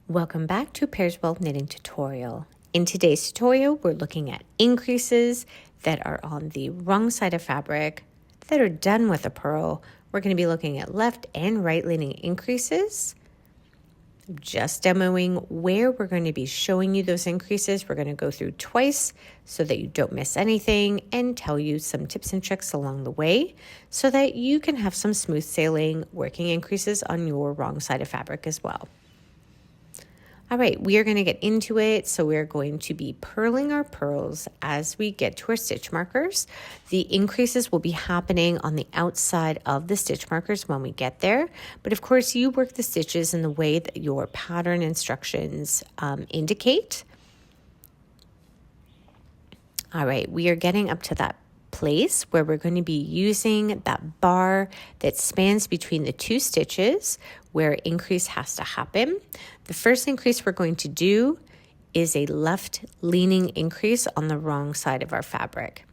Welcome back to Pairs Knitting Tutorial. In today's tutorial, we're looking at increases that are on the wrong side of fabric that are done with a purl. We're going to be looking at left and right leaning increases. Just demoing where we're going to be showing you those increases. We're going to go through twice so that you don't miss anything and tell you some tips and tricks along the way so that you can have some smooth sailing working increases on your wrong side of fabric as well. All right, we are going to get into it. So we're going to be purling our purls as we get to our stitch markers. The increases will be happening on the outside of the stitch markers when we get there. But of course, you work the stitches in the way that your pattern instructions indicate. All right, we are getting up to that place where we're going to be using that bar that spans between the two stitches where increase has to happen. The first increase we're going to do is a left leaning increase on the wrong side of our fabric.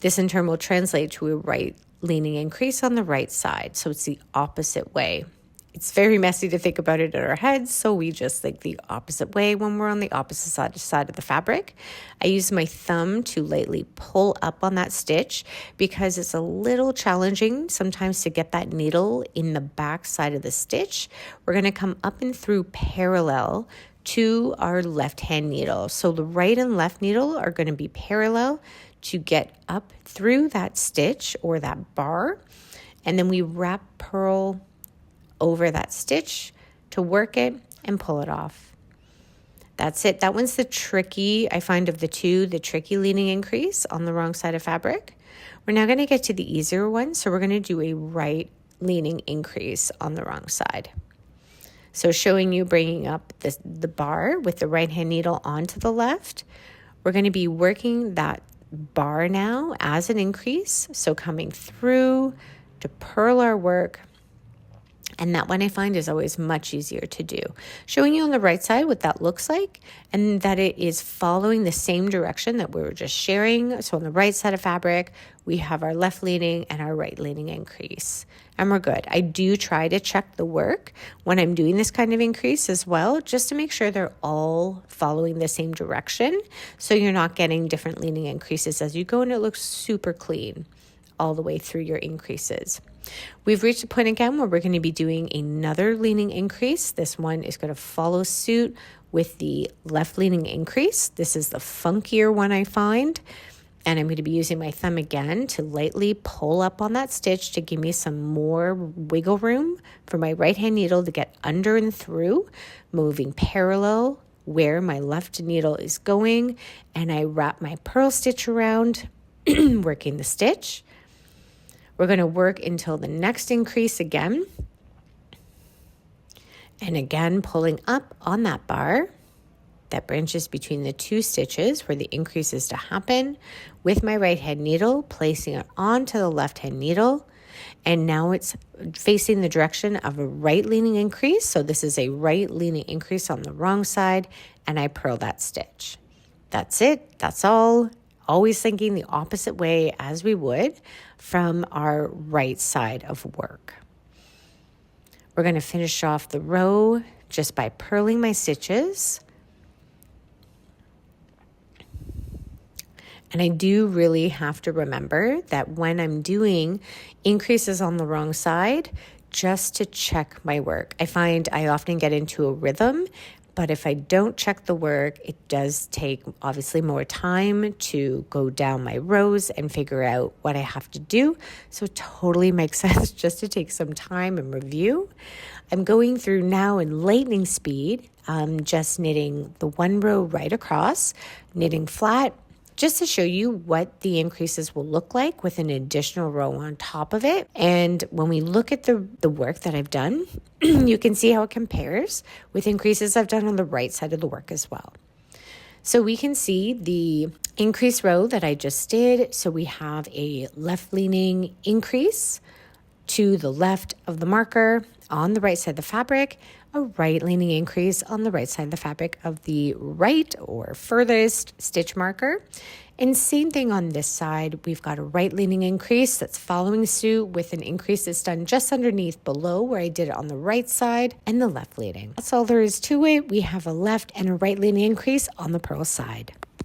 This in turn will translate to a right leaning increase on the right side. So it's the opposite way. It's very messy to think about it in our heads, so we just think the opposite way when we're on the opposite side of the fabric. I use my thumb to lightly pull up on that stitch because it's a little challenging sometimes to get that needle in the back side of the stitch. We're going to come up and through parallel to our left hand needle. So the right and left needle are going to be parallel to get up through that stitch or that bar, and then we wrap purl over that stitch to work it and pull it off. That's it. That one's the tricky, I find of the two, the tricky leaning increase on the wrong side of fabric. We're now going to get to the easier one. So we're going to do a right leaning increase on the wrong side. So showing you bringing up the bar with the right hand needle onto the left. We're going to be working that bar now as an increase. So coming through to purl our work. And that one I find is always much easier to do. Showing you on the right side what that looks like and that it is following the same direction that we were just sharing. So on the right side of fabric, we have our left leaning and our right leaning increase. And we're good. I do try to check the work when I'm doing this kind of increase as well, just to make sure they're all following the same direction. So you're not getting different leaning increases as you go and it looks super clean all the way through your increases. We've reached a point again where we're going to be doing another leaning increase. This one is going to follow suit with the left leaning increase. This is the funkier one I find. And I'm going to be using my thumb again to lightly pull up on that stitch to give me some more wiggle room for my right hand needle to get under and through, moving parallel where my left needle is going. And I wrap my purl stitch around, working the stitch. We're going to work until the next increase again. And again, pulling up on that bar that branches between the two stitches where the increase is to happen with my right hand needle, placing it onto the left hand needle. And now it's facing the direction of a right leaning increase. So this is a right leaning increase on the wrong side, and I purl that stitch. That's it. That's all. Always thinking the opposite way as we would from our right side of work. We're going to finish off the row just by purling my stitches. And I do really have to remember that when I'm doing increases on the wrong side, just to check my work. I find I often get into a rhythm, but if I don't check the work, it does take obviously more time to go down my rows and figure out what I have to do. So it totally makes sense just to take some time and review. I'm going through now in lightning speed, just knitting the one row right across, knitting flat, just to show you what the increases will look like with an additional row on top of it. And when we look at the work that I've done, you can see how it compares with increases I've done on the right side of the work as well. So we can see the increase row that I just did. So we have a left leaning increase to the left of the marker on the right side of the fabric, a right leaning increase on the right side of the fabric of the right or furthest stitch marker. And same thing on this side, we've got a right leaning increase that's following suit with an increase that's done just underneath below where I did it on the right side, and the left leaning. That's all there is to it. We have a left and a right leaning increase on the purl side.